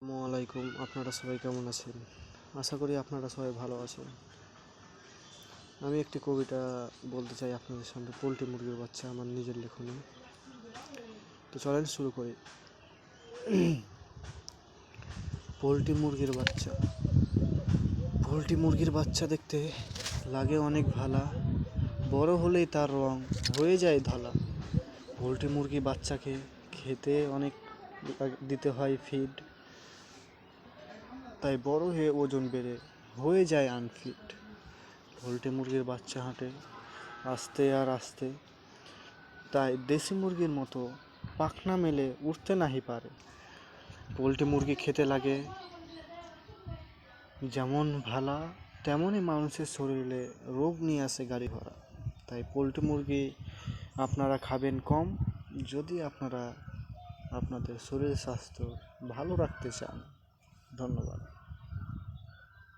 আসসালামু আলাইকুম, আপনারা সবাই কেমন আছেন? আশা করি আপনারা সবাই ভালো আছেন। আমি একটি কবিতা বলতে চাই আপনাদের সামনে, পোলট্রি মুরগির বাচ্চা, আমার নিজের লেখনী। তো চলেন শুরু করি। পোলট্রি মুরগির বাচ্চা। পোলট্রি মুরগির বাচ্চা দেখতে লাগে অনেক ভালা, বড় হলেই তার রং হয়ে যায় ধলা। পোলট্রি মুরগি বাচ্চাকে খেতে অনেক দিতে হয় ফিড, তাই বড় হয়ে ওজন বেড়ে হয়ে যায় আনফিট। পোলট্রি মুরগির বাচ্চা হাঁটে আস্তে আর আস্তে, তাই দেশি মুরগির মতো পাখনা মেলে উঠতে নাহি পারে। পোলট্রি মুরগি খেতে লাগে যেমন ভালা, তেমনই মানুষের শরীরে রোগ নিয়ে আসে গাড়ি ভরা। তাই পোলট্রি মুরগি আপনারা খাবেন কম, যদি আপনারা আপনাদের শরীর স্বাস্থ্য ভালো রাখতে চান। ধন্যবাদ।